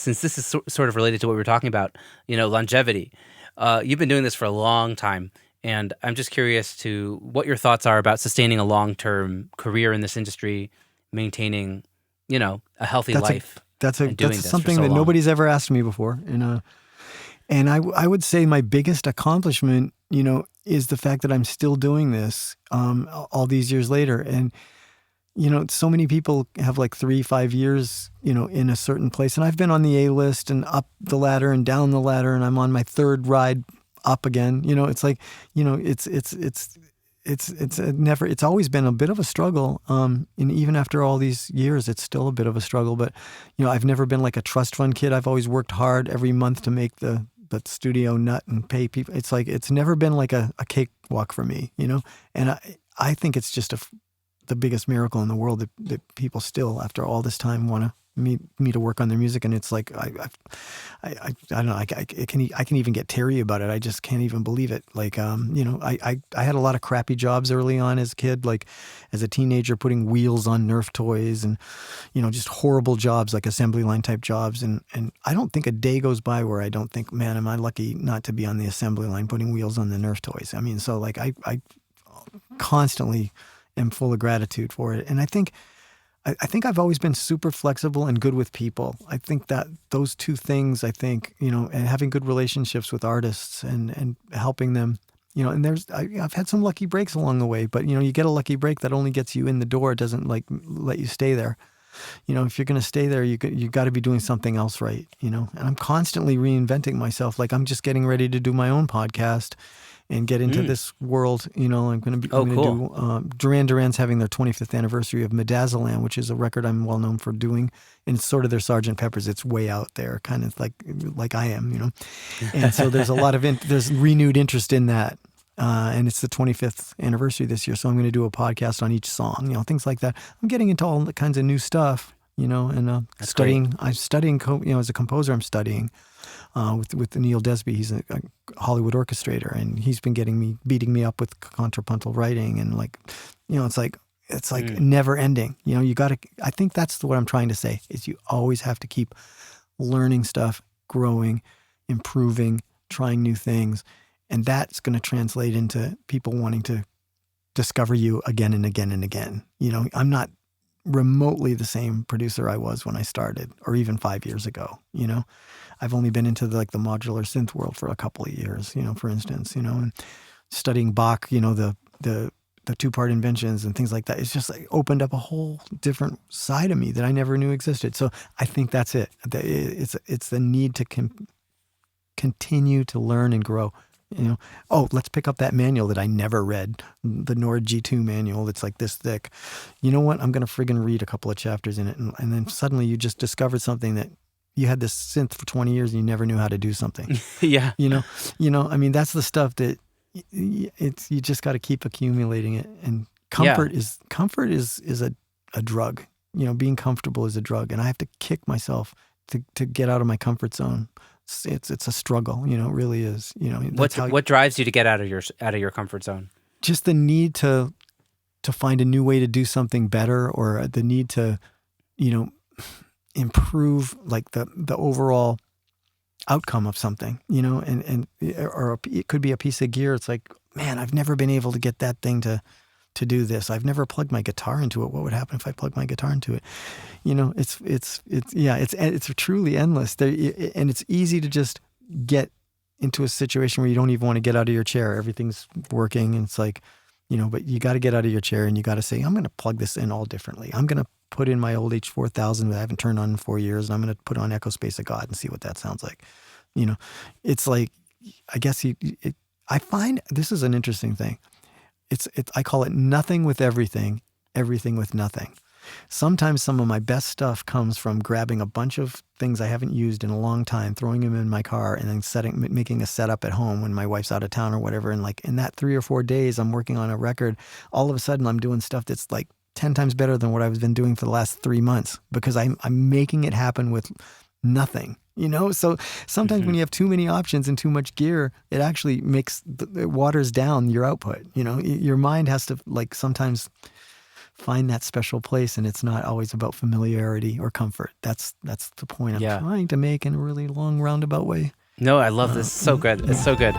since this is sort of related to what we were talking about, longevity. You've been doing this for a long time, and I'm just curious to what your thoughts are about sustaining a long-term career in this industry, maintaining, a healthy life, that's and doing this something for so that long. nobody's ever asked me before. And I would say my biggest accomplishment, is the fact that I'm still doing this all these years later. And so many people have like 3-5 years, in a certain place. And I've been on the A list and up the ladder and down the ladder, and I'm on my third ride up again. It's like, it's always been a bit of a struggle. And even after all these years, it's still a bit of a struggle. But, I've never been like a trust fund kid. I've always worked hard every month to make the studio nut and pay people. It's like, it's never been like a cakewalk for me, and I think it's just the biggest miracle in the world that people still, after all this time, want to me to work on their music. And it's like, I don't know, I can even get teary about it. I just can't even believe it. Like, I had a lot of crappy jobs early on as a kid, like as a teenager, putting wheels on Nerf toys and, just horrible jobs, like assembly line type jobs. And I don't think a day goes by where I don't think, man, am I lucky not to be on the assembly line putting wheels on the Nerf toys. I mean, so like I constantly am full of gratitude for it. And I think I've always been super flexible and good with people. I think that those two things, and having good relationships with artists and helping them, and I've had some lucky breaks along the way, but you get a lucky break that only gets you in the door. It doesn't like let you stay there. If you're going to stay there, you got to be doing something else right, and I'm constantly reinventing myself. Like I'm just getting ready to do my own podcast and get into this world. I'm going to do Duran Duran's having their 25th anniversary of Midazolam, which is a record I'm well known for doing. And it's sort of their Sgt. Pepper's. It's way out there, kind of like I am, And so there's a lot of there's renewed interest in that. And it's the 25th anniversary this year. So I'm going to do a podcast on each song, things like that. I'm getting into all kinds of new stuff, and studying. Great. I'm studying, as a composer, I'm studying with Neil Desby. He's a Hollywood orchestrator, and he's been beating me up with contrapuntal writing, and it's like never ending. I think that's what I'm trying to say, is you always have to keep learning stuff, growing, improving, trying new things. And that's going to translate into people wanting to discover you again and again and again. I'm not remotely the same producer I was when I started, or even 5 years ago. I've only been into the modular synth world for a couple of years, for instance, and studying Bach, the 2-part inventions and things like that. It's just like opened up a whole different side of me that I never knew existed. So I think that's it. It's the need to continue to learn and grow. Let's pick up that manual that I never read, the Nord G2 manual that's like this thick. You know what? I'm going to friggin' read a couple of chapters in it. And then suddenly you just discovered something that you had this synth for 20 years and you never knew how to do something. Yeah. I mean, that's the stuff that you just got to keep accumulating it. And comfort is a drug. Being comfortable is a drug. And I have to kick myself to get out of my comfort zone. It's a struggle, it really is. What drives you to get out of your comfort zone? Just the need to find a new way to do something better, or the need to, improve like the overall outcome of something, or it could be a piece of gear. It's like, man, I've never been able to get that thing to do this. I've never plugged my guitar into it. What would happen if I plugged my guitar into it? It's truly endless. And it's easy to just get into a situation where you don't even want to get out of your chair. Everything's working, and it's like, but you got to get out of your chair and you got to say, I'm going to plug this in all differently. I'm going to put in my old H4000 that I haven't turned on in 4 years, and I'm going to put on Echo Space of God and see what that sounds like. It's like, I guess I find this is an interesting thing. I call it nothing with everything, everything with nothing. Sometimes some of my best stuff comes from grabbing a bunch of things I haven't used in a long time, throwing them in my car, and then making a setup at home when my wife's out of town or whatever. And like in that 3 or 4 days I'm working on a record, all of a sudden I'm doing stuff that's like 10 times better than what I've been doing for the last 3 months, because I'm making it happen with nothing. So sometimes when you have too many options and too much gear, it actually it waters down your output. Your mind has to sometimes find that special place, and it's not always about familiarity or comfort. That's the point I'm Yeah. trying to make in a really long roundabout way. No, I love this. So good. It's so good.